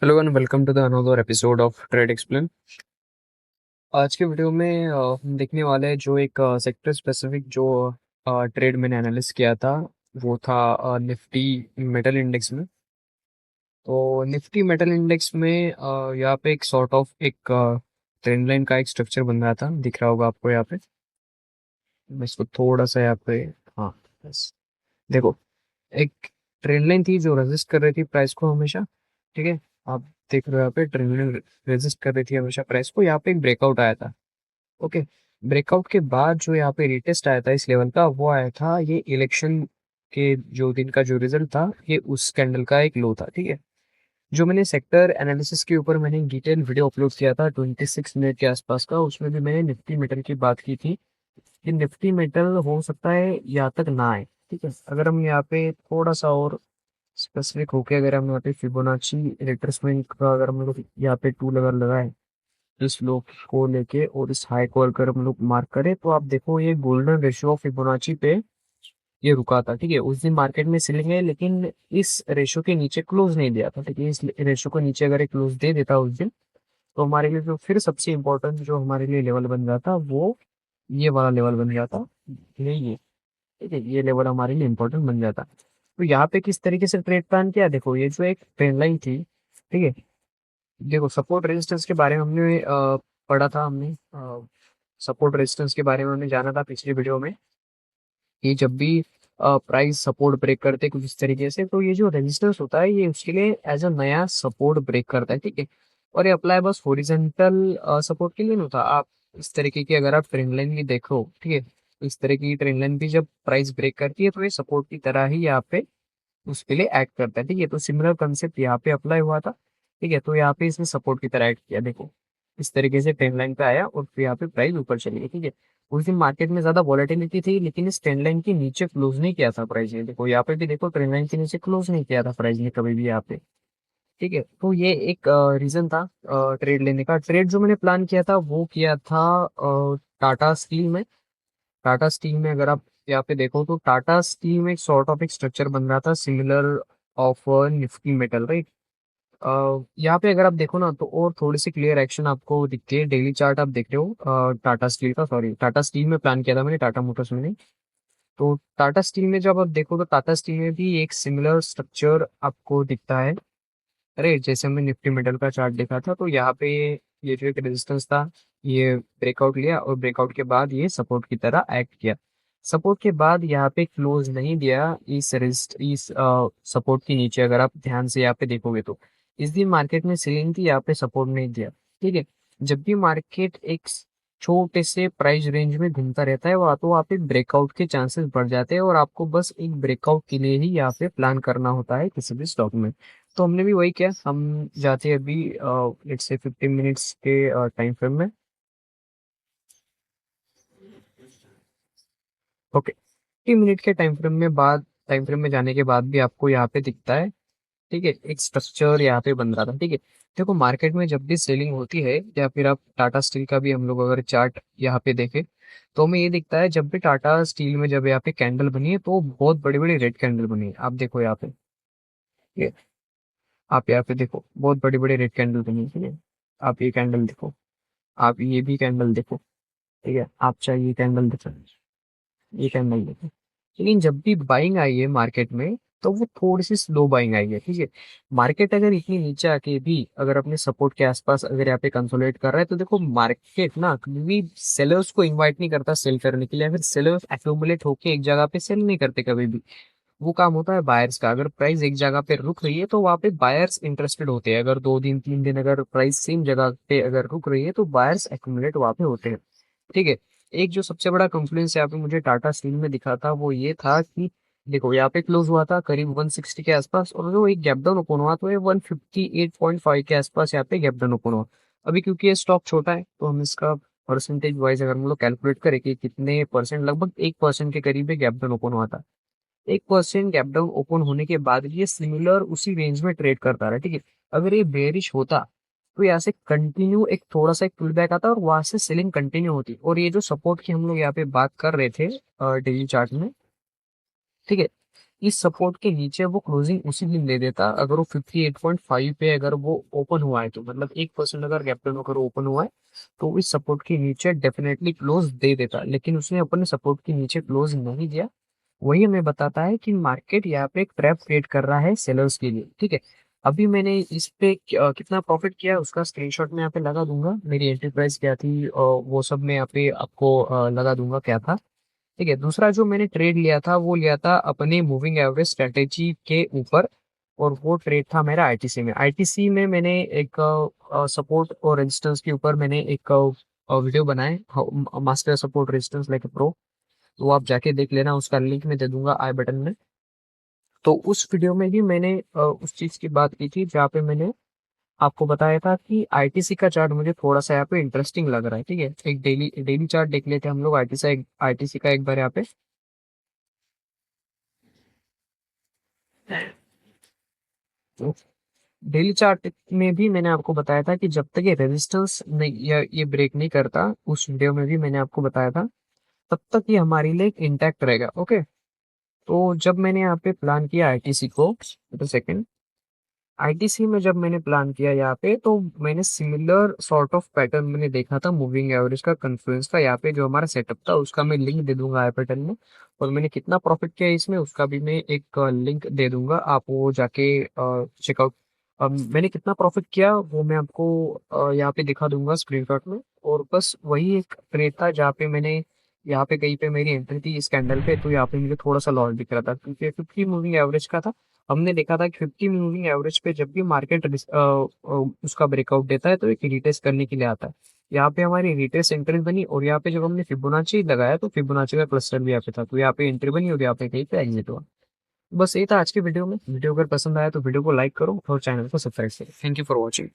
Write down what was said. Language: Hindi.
Hello and welcome to the another episode of trade explain. आज के वीडियो में हम देखने वाले हैं जो एक सेक्टर स्पेसिफिक जो ट्रेड मैंने एनालिसिस किया था। वो था निफ्टी मेटल इंडेक्स में। तो निफ्टी मेटल इंडेक्स में यहाँ पे एक सॉर्ट ऑफ एक ट्रेंड लाइन का एक स्ट्रक्चर बन रहा था, दिख रहा होगा आपको यहाँ पे। मैं इसको थोड़ा सा यहाँ पे, हाँ, बस देखो, एक ट्रेंड लाइन थी जो रेजिस्ट कर रही थी प्राइस को हमेशा। ठीक है, आप देख रहे हो यहाँ पे ट्रेंड लाइन रेजिस्ट कर रही थी हमेशा प्राइस को। यहाँ पे एक ब्रेकआउट आया था। ओके, ब्रेकआउट के बाद जो यहाँ पे रिटेस्ट आया था इस लेवल का, वो आया था ये इलेक्शन के जो दिन का जो रिजल्ट था, ये उस कैंडल का एक लो था। ठीक है, जो मैंने सेक्टर एनालिसिस के ऊपर मैंने डिटेल वीडियो अपलोड किया था 26 मिनट के आसपास का, उसमें भी मैंने निफ्टी मेटल की बात की थी कि निफ्टी मेटल हो सकता है यहाँ तक ना आए। ठीक है, अगर हम यहाँ पे थोड़ा सा और स्पेसिफिक होके, अगर हम यहाँ पे फिबोनाची रिट्रेसमेंट का अगर हम लोग यहाँ पे टूल अगर लगाए इस लो को लेके और इस हाई को अगर हम लोग मार्क करें, तो आप देखो ये गोल्डन रेशियो ऑफ फिबोनाची पे ये रुका था। ठीक है, उस दिन मार्केट में सेलिंग है, लेकिन इस रेशियो के नीचे क्लोज नहीं दिया था। ठीक है, इस रेशियो को नीचे अगर क्लोज दे देता उस दिन, तो हमारे लिए जो फिर सबसे इम्पोर्टेंट जो हमारे लिए लेवल बन जाता वो ये वाला लेवल बन जाता। ये ठीक है, ये लेवल हमारे लिए इम्पोर्टेंट बन जाता। तो यहाँ पे किस तरीके से ट्रेड प्लान किया, देखो ये जो एक ट्रेंड लाइन थी। ठीक है, देखो सपोर्ट रेजिस्टेंस के बारे में हमने पढ़ा था, हमने सपोर्ट रेजिस्टेंस के बारे में हमने जाना था पिछली वीडियो में कि जब भी प्राइस सपोर्ट ब्रेक करते हैं कुछ इस तरीके से, तो ये जो रेजिस्टेंस होता है ये उसके लिए एज अ नया सपोर्ट ब्रेक करता है। ठीक है, और ये अप्लाई बस हॉरिजॉन्टल सपोर्ट के लिए नहीं होता। आप इस तरीके की अगर आप ट्रेंड लाइन भी देखो, ठीक है, इस तरह की ट्रेंड लाइन भी जब प्राइस ब्रेक करती है तो ये सपोर्ट की तरह ही यहाँ पे उसके लिए एक्ट करता है। ठीक है, तो सिमिलर कंसेप्ट यहाँ पे अप्लाई हुआ था। ठीक है, तो यहाँ पे इसने सपोर्ट की तरह एक्ट किया। देखो इस तरीके से ट्रेंड लाइन पे आया और फिर यहाँ पे प्राइस ऊपर चली गई। ठीक है, उस दिन मार्केट में ज्यादा वॉलेटिलिटी थी, लेकिन इस ट्रेंड लाइन के नीचे क्लोज नहीं किया था प्राइस ने। देखो यहाँ पे भी देखो, ट्रेंड लाइन के नीचे क्लोज नहीं किया था प्राइस ने कभी भी यहाँ पे। ठीक है, तो ये एक रीजन था ट्रेड लेने का। ट्रेड जो मैंने प्लान किया था वो किया था टाटा स्टील में। टाटा स्टील में अगर आप यहाँ पे देखो, तो टाटा स्टील में एक सॉर्ट ऑफ एक स्ट्रक्चर बन रहा था similar of Nifty metal, right. यहाँ पे अगर आप देखो ना, तो और थोड़ी सी क्लियर एक्शन आपको दिखती है। डेली चार्ट आप देख रहे हो टाटा स्टील का, सॉरी टाटा स्टील में प्लान किया था मैंने, टाटा मोटर्स में नहीं। तो टाटा स्टील में जब आप देखो, तो टाटा स्टील में भी एक सिमिलर स्ट्रक्चर आपको दिखता है। अरे जैसे हमने निफ्टी मेटल का चार्ट देखा था, तो यहाँ पे ये जो एक रेजिस्टेंस था, ये ब्रेकआउट लिया और ब्रेकआउट के बाद ये सपोर्ट की तरह एक्ट किया। सपोर्ट के बाद यहाँ पे क्लोज नहीं दिया इस सपोर्ट के नीचे। अगर आप ध्यान से यहाँ पे देखोगे, तो इस दिन मार्केट में सेलिंग थी, यहाँ पे सपोर्ट नहीं दिया। ठीक है, जब भी मार्केट एक छोटे से प्राइस रेंज में घूमता रहता है, वहाँ तो वहाँ पे ब्रेकआउट के चांसेस बढ़ जाते हैं, और आपको बस एक ब्रेकआउट के लिए ही यहाँ पे प्लान करना होता है किसी भी स्टॉक में। तो हमने भी वही किया। हम जाते हैं अभी लेट्स से 15 मिनट्स के टाइम फ्रेम में। ओके, 15 मिनट के टाइम फ्रेम में जाने के बाद भी आपको यहाँ पे दिखता है। ठीक है, एक स्ट्रक्चर यहाँ पे बन रहा था। ठीक है, देखो मार्केट में जब भी सेलिंग होती है, या फिर आप टाटा स्टील का भी हम लोग अगर चार्ट यहाँ पे देखें, तो हमें ये दिखता है जब भी टाटा स्टील में जब यहाँ पे कैंडल बनी है, तो बहुत बड़ी बड़ी रेड कैंडल बनी है। आप देखो यहाँ पे, ये आप यहाँ पे देखो बहुत बड़ी बड़ी रेड कैंडल बनी है। ठीक है, आप ये कैंडल देखो, आप ये भी कैंडल देखो। ठीक है, आप चाहे ये कैंडल देखो, ये कैंडल देखो। लेकिन जब भी बाइंग आई है मार्केट में, तो वो थोड़ी सी स्लो बाइंग आई है। ठीक है, मार्केट अगर इतनी नीचे आके भी अगर अपने सपोर्ट के आसपास अगर यहाँ पे कंसोलिडेट कर रहा है, तो देखो मार्केट ना कभी भी सेलर्स को इनवाइट नहीं करता सेल करने के लिए, फिर सेलर्स एक्यूमुलेट होके एक जगह पे सेल नहीं करते कभी भी। वो काम होता है बायर्स का। अगर प्राइस एक जगह पे रुक रही है, तो वहां पे बायर्स इंटरेस्टेड होते हैं। अगर 2 दिन 3 दिन अगर प्राइस सेम जगह पे अगर रुक रही है, तो बायर्स एक्यूमुलेट वहां पे होते हैं। ठीक है, एक जो सबसे बड़ा कंफ्लुएंस यहाँ पे मुझे टाटा स्टील में दिखा था, वो ये था कि देखो यहाँ पे क्लोज हुआ था करीब 160 के आसपास, और जो एक गैप डाउन ओपन हुआ, तो ये 158.5 के आसपास यहाँ पे गैप डाउन ओपन हुआ। अभी क्योंकि ये स्टॉक छोटा है, तो हम इसका परसेंटेज वाइज अगर हम लोग कैलकुलेट करें कि कितने परसेंट, लगभग 1% के करीब गैप डाउन ओपन हुआ था। 1% गैप डाउन ओपन होने के बाद ये सिमिलर उसी रेंज में ट्रेड करता रहा। ठीक है, अगर ये बेरिश होता, तो यहाँ से कंटिन्यू एक थोड़ा सा एक पुल बैक आता और वहां से सेलिंग कंटिन्यू होती, और ये जो सपोर्ट की हम लोग यहाँ पे बात कर रहे थे डेली चार्ट में। ठीक है, इस सपोर्ट के नीचे वो क्लोजिंग उसी दिन दे देता अगर वो 58.5 पे अगर वो ओपन हुआ है तो, मतलब 1% अगर गैप डाउन अगर ओपन हुआ है तो इस सपोर्ट के नीचे डेफिनेटली क्लोज दे देता, लेकिन उसने अपने सपोर्ट के नीचे क्लोज नहीं दिया। वही हमें बताता है कि मार्केट यहाँ पे एक ट्रैप क्रिएट कर रहा है सेलर्स के लिए। ठीक है, अभी मैंने इस पे कितना प्रॉफिट किया है उसका स्क्रीनशॉट मैं यहाँ पे लगा दूंगा, मेरी एंट्री प्राइस क्या थी वो सब मैं यहाँ पे आपको लगा दूंगा क्या था। ठीक है, दूसरा जो मैंने ट्रेड लिया था वो लिया था अपने मूविंग एवरेज स्ट्रेटेजी के ऊपर, और वो ट्रेड था मेरा आईटीसी में। आईटीसी में मैंने एक सपोर्ट और रेजिस्टेंस के ऊपर मैंने एक वीडियो बनाए, master support resistance like pro, तो आप जाके देख लेना, उसका लिंक मैं दे दूंगा आई बटन में। तो उस वीडियो में भी मैंने उस चीज की बात की थी जहाँ पे मैंने आपको बताया था कि आईटीसी का चार्ट मुझे थोड़ा सा यहाँ पे इंटरेस्टिंग लग रहा है। ठीक है, एक डेली डेली चार्ट देख लेते हैं हम लोग आईटीसी का एक बार यहाँ पे। डेली चार्ट में भी मैंने आपको बताया था कि जब तक ये रेजिस्टेंस नहीं या ये ब्रेक नहीं करता, उस वीडियो में भी मैंने आपको बताया था, तब तक ये हमारे लिए इंटैक्ट रहेगा। ओके, तो जब मैंने यहाँ पे प्लान किया आईटीसी को, सेकंड, आईटीसी में जब मैंने प्लान किया यहाँ पे तो मैंने सिमिलर सॉर्ट ऑफ पैटर्न मैंने देखा था मूविंग एवरेज का, कन्फ्लुएंस का, यहाँ पे जो हमारा सेटअप था उसका मैं लिंक दे दूंगा आई पैटर्न में, और मैंने कितना प्रॉफिट किया इसमें उसका भी मैं एक लिंक दे दूंगा, आप वो जाके चेकआउट। मैंने कितना प्रॉफिट किया वो मैं आपको यहाँ पे दिखा दूंगा स्क्रीनशॉट में। और बस वही एक ट्रेड था जहाँ पे मैंने यहाँ पे कहीं पे मेरी एंट्री थी इस कैंडल पे, तो यहाँ पे मुझे थोड़ा सा लॉस दिख रहा था क्योंकि 50 मूविंग एवरेज का था। हमने देखा था कि 50 मूविंग एवरेज पे जब भी मार्केट उसका ब्रेकआउट देता है तो एक रिटेस्ट करने के लिए आता है। यहाँ पे हमारी रिटेस्ट एंट्री बनी, और यहाँ पे जब हमने फिबोनाची लगाया तो फिबोनाची का क्लस्टर भी यहाँ पे था, तो यहाँ पे एंट्री बनी और यहाँ पे कहीं पे एग्जिट हुआ। बस ये था आज की वीडियो में। वीडियो अगर पसंद आया तो वीडियो को लाइक करो और चैनल को सब्सक्राइब करो। Thank you for watching.